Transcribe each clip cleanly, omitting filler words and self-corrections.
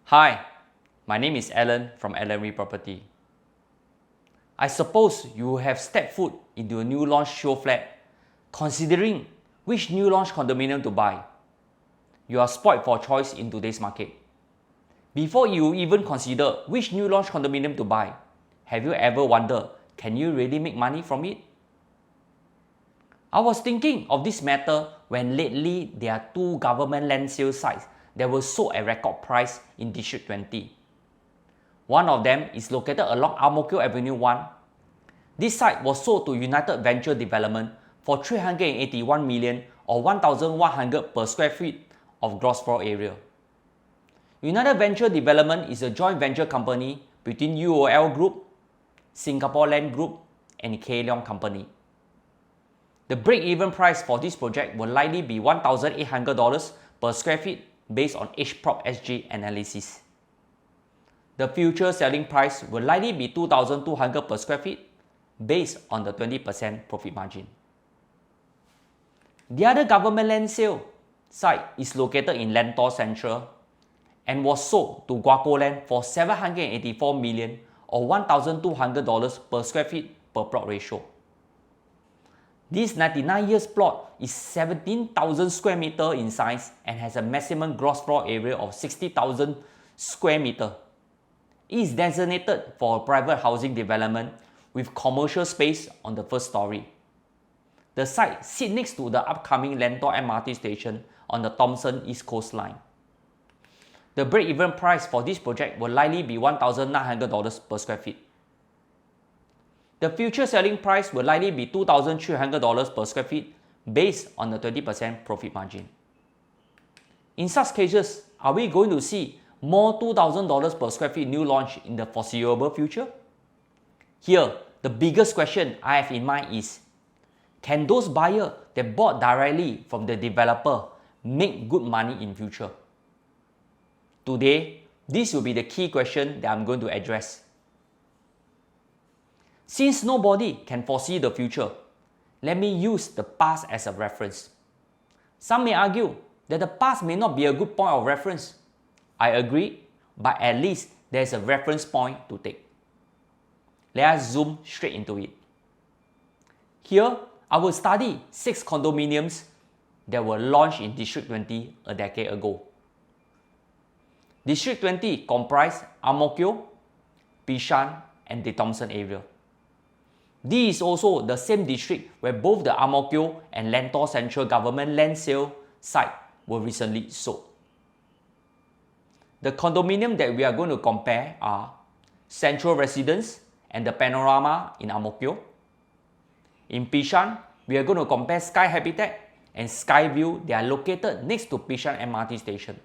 Hi, my name is Alan from Alan Property. I suppose you have stepped foot into a new launch show flat, considering which new launch condominium to buy. You are spoiled for choice in today's market. Before you even consider which new launch condominium to buy, have you ever wondered, can you really make money from it? I was thinking of this matter when lately there are two government land sale sites that were sold at record price in District 20. One of them is located along Ang-Mo-Kio Avenue 1. This site was sold to United Venture Development for 381 million or 1,100 per square feet of gross floor area. United Venture Development is a joint venture company between UOL Group, Singapore Land Group, and K Leong Company. The break-even price for this project will likely be $1,800 per square feet based on HPropSG analysis. The future selling price will likely be $2,200 per square feet based on the 20% profit margin. The other government land sale site is located in Lentor Central and was sold to Guaco Land for 784 million or $1,200 per square feet per plot ratio. This 99 years plot is 17,000 square meter in size and has a maximum gross floor area of 60,000 square meter. It is designated for a private housing development with commercial space on the first story. The site sits next to the upcoming Lentor MRT station on the Thompson East Coast Line. The break-even price for this project will likely be $1,900 per square feet. The future selling price will likely be $2,300 per square feet based on the 20% profit margin. In such cases, are we going to see more $2,000 per square feet new launch in the foreseeable future? Here, the biggest question I have in mind is, can those buyers that bought directly from the developer make good money in future? Today, this will be the key question that I'm going to address. Since nobody can foresee the future, let me use the past as a reference. Some may argue that the past may not be a good point of reference. I agree, but at least there is a reference point to take. Let us zoom straight into it. Here, I will study 6 condominiums that were launched in District 20 a decade ago. District 20 comprised Ang-Mo-Kio, Bishan, and the Thompson area. This is also the same district where both the Ang-Mo-Kio and Lentor Central government land sale site were recently sold. The condominium that we are going to compare are Central Residence and the Panorama in Ang-Mo-Kio. In Bishan, we are going to compare Sky Habitat and Skyview. They are located next to Bishan MRT station.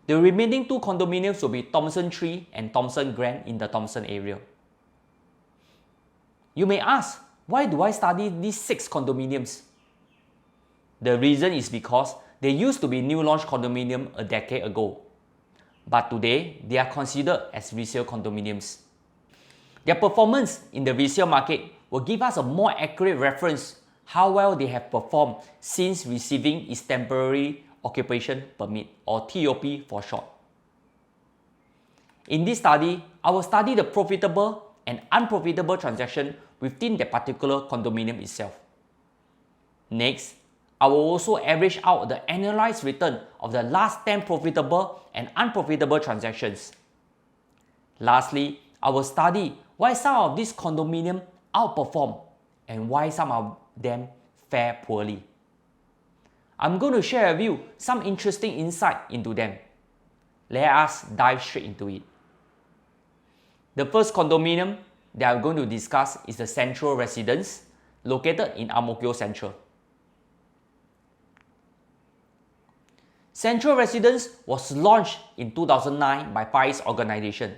The remaining 2 condominiums will be Thompson Tree and Thompson Grand in the Thompson area. You may ask, why do I study these 6 condominiums? The reason is because they used to be new launch condominium a decade ago, but today they are considered as resale condominiums. Their performance in the resale market will give us a more accurate reference how well they have performed since receiving its temporary occupation permit or TOP for short. In this study, I will study the profitable and unprofitable transaction within the particular condominium itself. Next, I will also average out the annualized return of the last 10 profitable and unprofitable transactions. Lastly, I will study why some of these condominiums outperform and why some of them fare poorly. I'm going to share with you some interesting insight into them. Let us dive straight into it. The first condominium that I'm going to discuss is the Central Residence, located in Ang-Mo-Kio Central. Central Residence was launched in 2009 by FAIZ organization.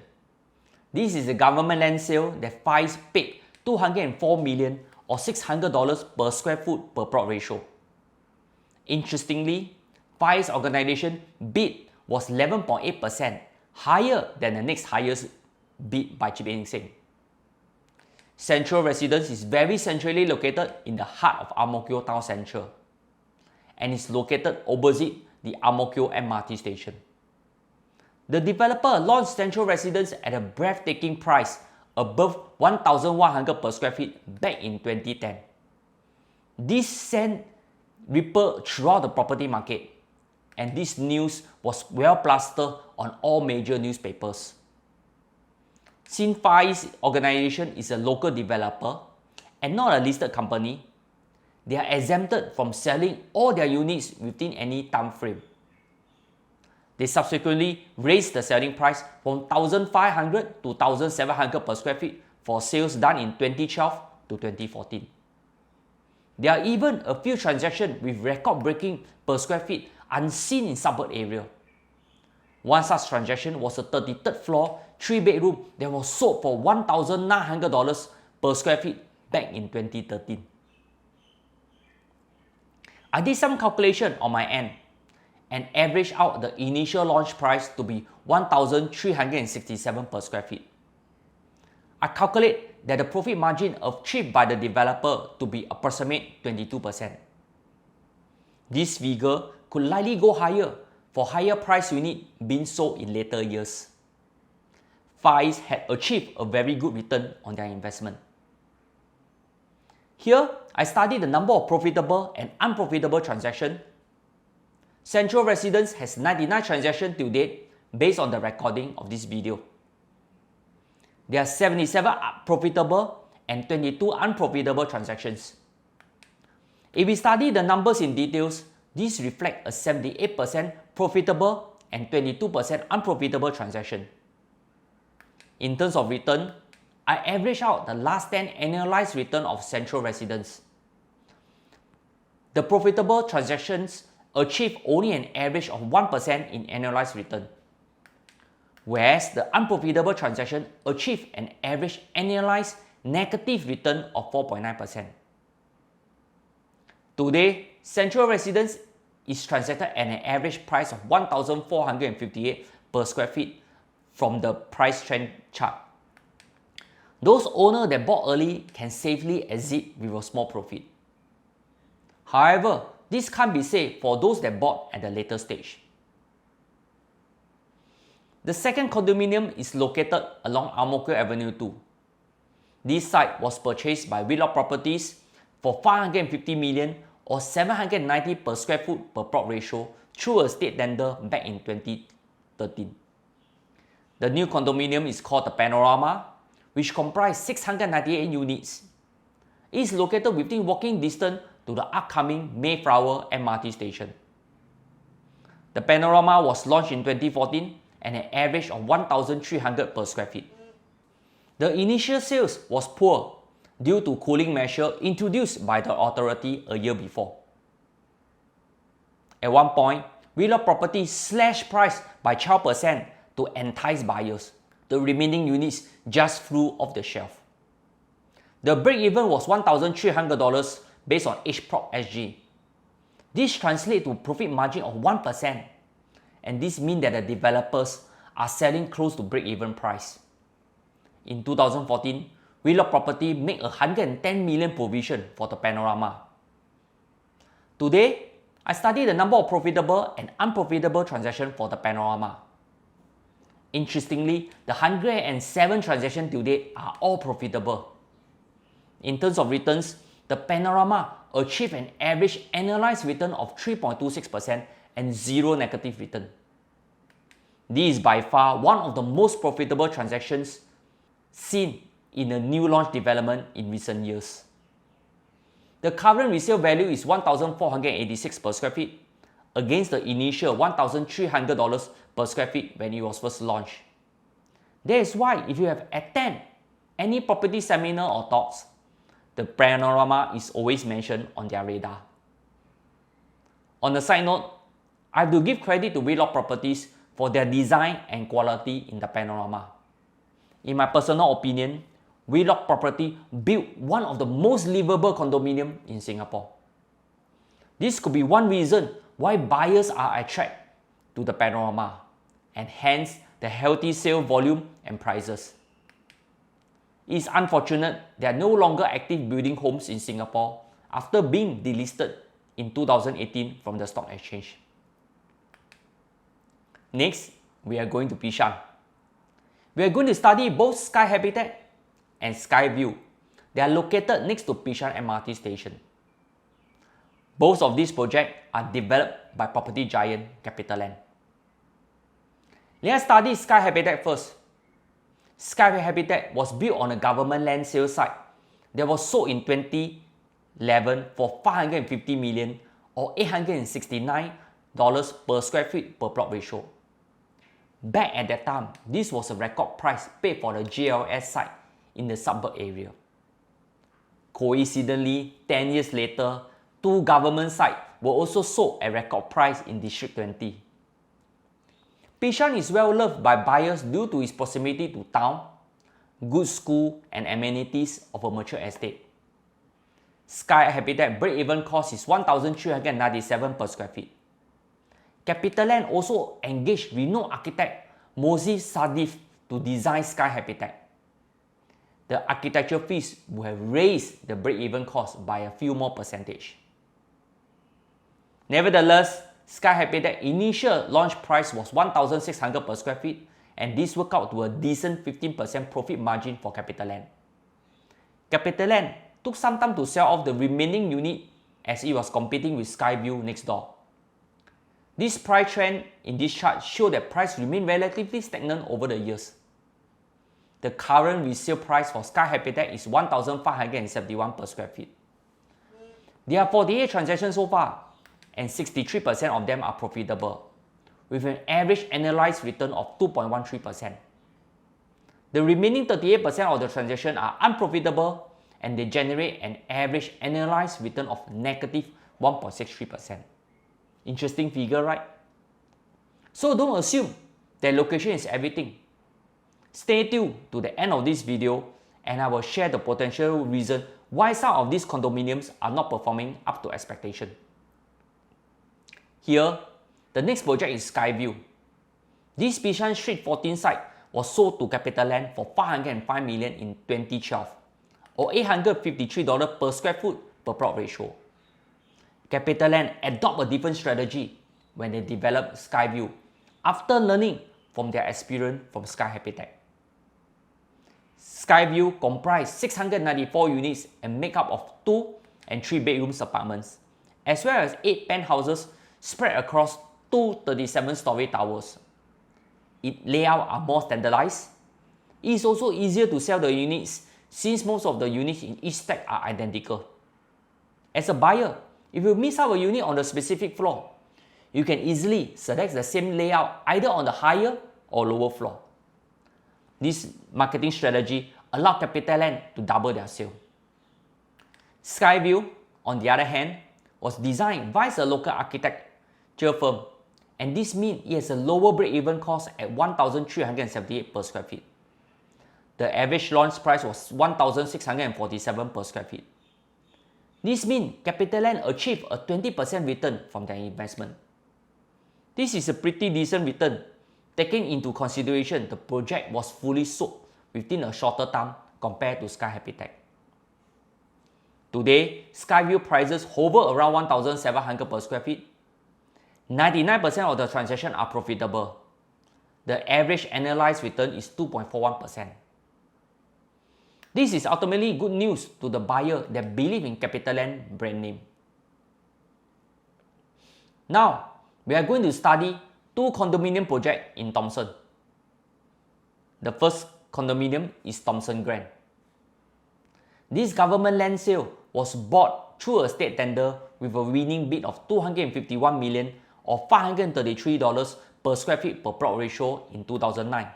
This is a government land sale that FAIZ paid 204 million or $600 per square foot per plot ratio. Interestingly, FAIZ organization bid was 11.8%, higher than the next highest bid by Chip Eng Seng. Central Residence is very centrally located in the heart of Ang-Mo-Kio Town Central and is located opposite the Ang-Mo-Kio MRT station. The developer launched Central Residence at a breathtaking price above 1,100 per square feet back in 2010. This sent ripple throughout the property market, and this news was well plastered on all major newspapers. Since FAI's organization is a local developer and not a listed company, they are exempted from selling all their units within any time frame. They subsequently raised the selling price from 1,500 to 1,700 per square feet for sales done in 2012 to 2014. There are even a few transactions with record-breaking per square feet unseen in suburb area. One such transaction was a 33rd floor, 3-bedroom that was sold for $1,900 per square feet back in 2013. I did some calculation on my end and averaged out the initial launch price to be $1,367 per square feet. I calculate that the profit margin achieved by the developer to be approximately 22%. This figure could likely go higher for higher price unit being sold in later years. FAIs had achieved a very good return on their investment. Here, I studied the number of profitable and unprofitable transactions. Central Residence has 99 transactions to date based on the recording of this video. There are 77 profitable and 22 unprofitable transactions. If we study the numbers in details, these reflect a 78% profitable and 22% unprofitable transaction. In terms of return, I average out the last 10 annualized return of Central Residence. The profitable transactions achieve only an average of 1% in annualized return, whereas the unprofitable transaction achieve an average annualized negative return of 4.9%. Today, Central Residence is transacted at an average price of $1,458 per square feet from the price trend chart. Those owners that bought early can safely exit with a small profit. However, this can't be said for those that bought at the later stage. The second condominium is located along Ang Mo Kio Avenue 2. This site was purchased by Wheelock Properties for $550 million or $790 per square foot per plot ratio through a state tender back in 2013. The new condominium is called the Panorama, which comprises 698 units. It is located within walking distance to the upcoming Mayflower MRT station. The Panorama was launched in 2014 and an average of 1,300 per square feet. The initial sales was poor due to cooling measures introduced by the authority a year before. At one point, Wheelock Properties slashed price by 12% to entice buyers. The remaining units just flew off the shelf. The break-even was $1,300 based on HPROP-SG. This translates to a profit margin of 1%, and this means that the developers are selling close to break-even price. In 2014, Wheelock Property made a $110 million provision for the Panorama. Today, I studied the number of profitable and unprofitable transactions for the Panorama. Interestingly, the 107 transactions to date are all profitable. In terms of returns, the Panorama achieved an average annualized return of 3.26% and zero negative return. This is by far one of the most profitable transactions seen in a new launch development in recent years. The current resale value is $1,486 per square feet against the initial $1,300 per square feet when it was first launched. That is why if you have attended any property seminar or talks, the Panorama is always mentioned on their radar. On a side note, I have to give credit to Wheelock Properties for their design and quality in the Panorama. In my personal opinion, Wheelock Property built one of the most livable condominiums in Singapore. This could be one reason why buyers are attracted to the Panorama, and hence the healthy sale volume and prices. It is unfortunate they are no longer active building homes in Singapore after being delisted in 2018 from the stock exchange. Next, we are going to Bishan. We are going to study both Sky Habitat and Skyview. They are located next to Bishan MRT station. Both of these projects are developed by property giant CapitaLand. Let us study Sky Habitat first. Sky Habitat was built on a government land sale site that was sold in 2011 for $550 million or $869 per square feet per plot ratio. Back at that time, this was a record price paid for the GLS site in the suburb area. Coincidentally, 10 years later, two government sites were also sold at record price in District 20. Bishan is well loved by buyers due to its proximity to town, good school and amenities of a mature estate. Sky Habitat break-even cost is $1,397 per square feet. CapitaLand also engaged renowned architect Moses Sadif to design Sky Habitat. The architecture fees would have raised the break-even cost by a few more percentage. Nevertheless, Sky Habitat initial launch price was $1,600 per square feet, and this worked out to a decent 15% profit margin for CapitaLand. CapitaLand took some time to sell off the remaining unit as it was competing with Skyview next door. This price trend in this chart shows that price remained relatively stagnant over the years. The current resale price for Sky Habitat is $1,571 per square feet. There are 48 transactions so far, and 63% of them are profitable, with an average annualized return of 2.13%. The remaining 38% of the transactions are unprofitable, and they generate an average annualized return of negative 1.63%. Interesting figure, right? So don't assume that location is everything. Stay tuned to the end of this video, and I will share the potential reason why some of these condominiums are not performing up to expectation. Here, the next project is Skyview. This Bishan Street 14 site was sold to CapitaLand for $505 million in 2012, or $853 per square foot per plot ratio. CapitaLand adopted a different strategy when they developed Skyview after learning from their experience from Sky Habitat. Skyview comprised 694 units and make up of 2 and 3 bedrooms apartments, as well as 8 penthouses spread across 2 37-story towers. Its layouts are more standardized. It is also easier to sell the units since most of the units in each stack are identical. As a buyer, if you miss out a unit on the specific floor, you can easily select the same layout either on the higher or lower floor. This marketing strategy allowed CapitaLand to double their sale. Skyview, on the other hand, was designed by a local architecture firm, and this means it has a lower break-even cost at $1,378 per square feet. The average launch price was $1,647 per square feet. This means CapitaLand achieved a 20% return from their investment. This is a pretty decent return, taking into consideration the project was fully sold within a shorter time compared to Sky Habitat. Today, Skyview prices hover around $1,700 per square feet. 99% of the transactions are profitable. The average annualized return is 2.41%. This is ultimately good news to the buyer that believe in CapitaLand brand name. Now, we are going to study 2 condominium projects in Thompson. The first condominium is Thompson Grand. This government land sale was bought through a state tender with a winning bid of $251 million or $533 per square feet per plot ratio in 2009.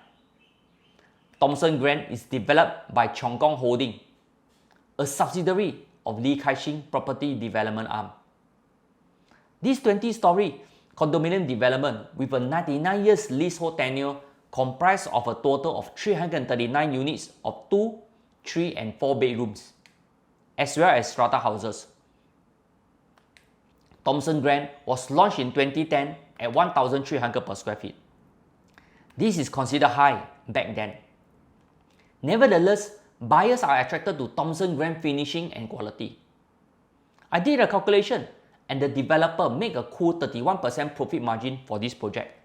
Thompson Grand is developed by Cheong Kong Holding, a subsidiary of Lee Kai-shing Property Development Arm. This 20-story condominium development with a 99 years leasehold tenure comprised of a total of 339 units of 2, 3 and 4 bedrooms, as well as strata houses. Thompson Grand was launched in 2010 at $1,300 per square feet. This is considered high back then. Nevertheless, buyers are attracted to Thompson Grand finishing and quality. I did a calculation, and the developer made a cool 31% profit margin for this project.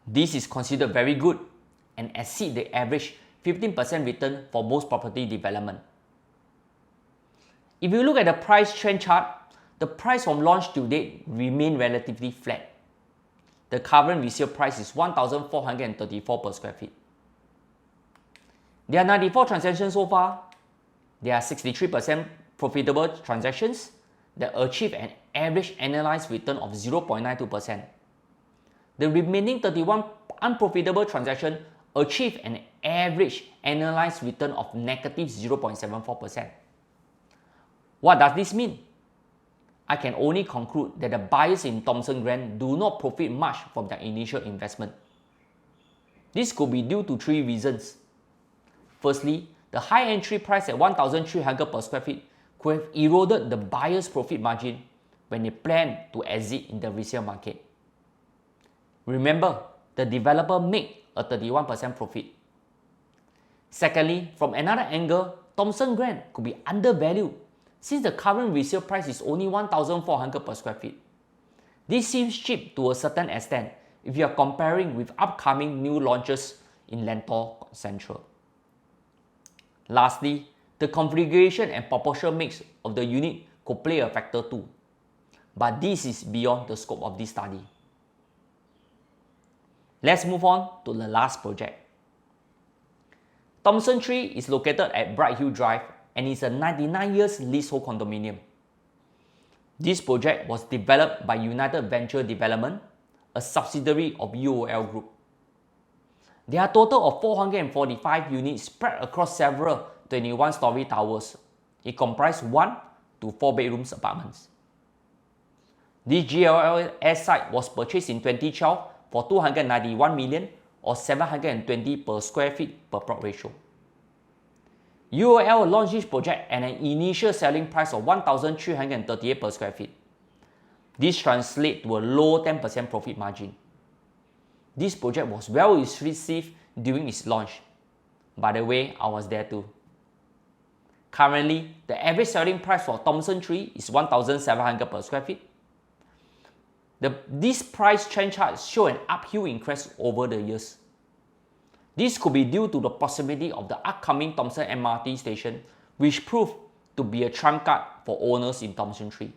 This is considered very good and exceed the average 15% return for most property development. If you look at the price trend chart, the price from launch to date remain relatively flat. The current resale price is 1,434 per square feet. There are 94 transactions so far. There are 63% profitable transactions that achieve an average annualized return of 0.92%. The remaining 31 unprofitable transactions achieve an average annualized return of negative 0.74%. What does this mean? I can only conclude that the buyers in Thompson Grant do not profit much from their initial investment. This could be due to three reasons. Firstly, the high entry price at 1,300 per square feet could have eroded the buyer's profit margin when they plan to exit in the resale market. Remember, the developer made a 31% profit. Secondly, from another angle, Thompson Grant could be undervalued since the current resale price is only 1,400 per square feet. This seems cheap to a certain extent if you are comparing with upcoming new launches in Lentor Central. Lastly, the configuration and proportion mix of the unit could play a factor too, but this is beyond the scope of this study. Let's move on to the last project. Thompson Tree is located at Bright Hill Drive and is a 99 years leasehold condominium. This project was developed by United Venture Development, a subsidiary of UOL Group. There are a total of 445 units spread across several 21-story towers. It comprises 1 to 4 bedrooms apartments. This GLS site was purchased in 2012 for 291 million or 720 per square feet per plot ratio. UOL launched this project at an initial selling price of 1,338 per square feet. This translates to a low 10% profit margin. This project was well received during its launch. By the way, I was there too. Currently, the average selling price for Thompson Tree is 1,700 per square feet. These price trend charts show an uphill increase over the years. This could be due to the possibility of the upcoming Thompson MRT station, which proved to be a trump card for owners in Thompson Tree.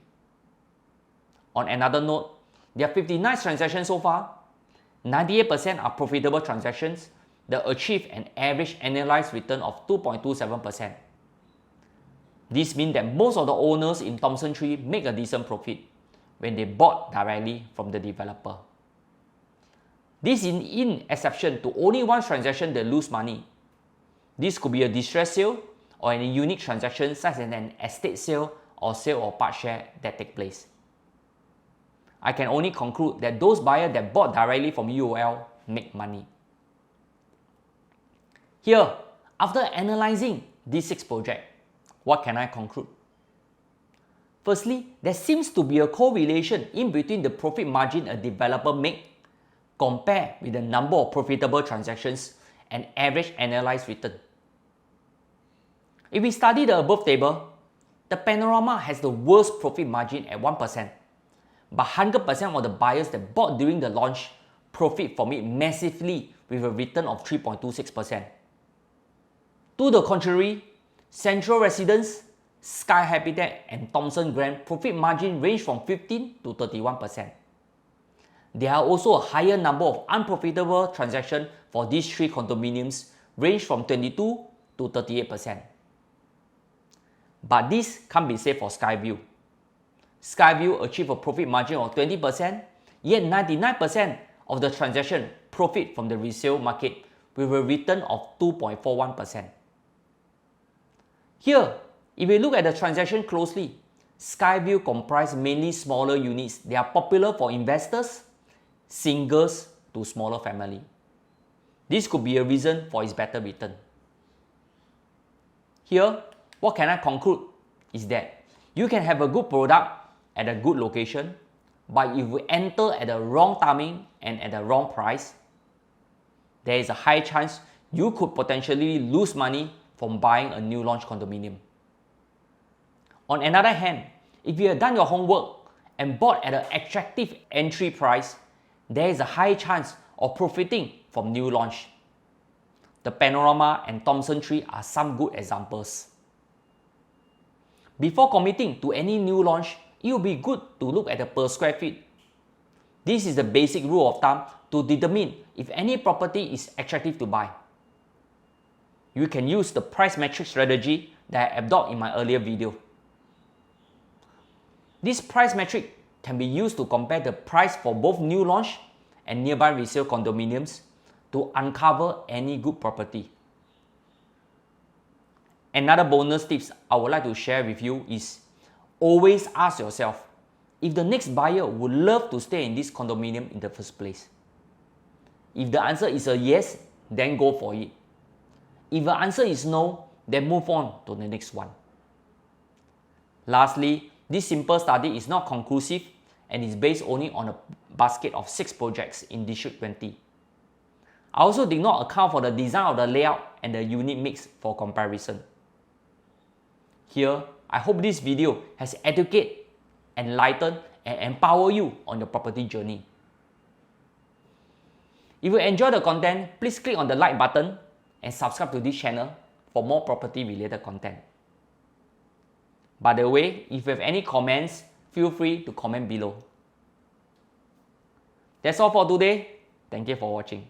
On another note, there are 59 transactions so far. 98% are profitable transactions that achieve an average annualized return of 2.27%. This means that most of the owners in Thompson Tree make a decent profit when they bought directly from the developer. This is in exception to only one transaction that lose money. This could be a distress sale or a unique transaction such as an estate sale or sale of part share that take place. I can only conclude that those buyers that bought directly from UOL make money. Here, after analyzing these 6 projects, what can I conclude? Firstly, there seems to be a correlation in between the profit margin a developer makes compared with the number of profitable transactions and average annualized return. If we study the above table, the Panorama has the worst profit margin at 1%, but 100% of the buyers that bought during the launch profit from it massively with a return of 3.26%. To the contrary, Central Residence, Sky Habitat and Thompson Grant profit margin range from 15 to 31%. There are also a higher number of unprofitable transactions for these 3 condominiums, range from 22 to 38%. But this can't be said for Skyview. Skyview achieved a profit margin of 20%, yet 99% of the transaction profit from the resale market with a return of 2.41%. Here, if we look at the transaction closely, Skyview comprises mainly smaller units. They are popular for investors, singles to smaller family. This could be a reason for its better return. Here, what can I conclude is that you can have a good product at a good location, but if you enter at the wrong timing and at the wrong price, there is a high chance you could potentially lose money from buying a new launch condominium. On another hand, if you have done your homework and bought at an attractive entry price, there is a high chance or profiting from new launch. The Panorama and Thompson Tree are some good examples. Before committing to any new launch, it will be good to look at the per square feet. This is the basic rule of thumb to determine if any property is attractive to buy. You can use the price metric strategy that I adopted in my earlier video. This price metric can be used to compare the price for both new launch and nearby resale condominiums to uncover any good property. Another bonus tips I would like to share with you is always ask yourself if the next buyer would love to stay in this condominium in the first place. If the answer is a yes, then go for it. If the answer is no, then move on to the next one. Lastly, this simple study is not conclusive and is based only on a basket of 6 projects in District 20. I also did not account for the design of the layout and the unit mix for comparison. Here, I hope this video has educated, enlightened, and empowered you on your property journey. If you enjoy the content, please click on the like button and subscribe to this channel for more property related content. By the way, if you have any comments, feel free to comment below. That's all for today. Thank you for watching.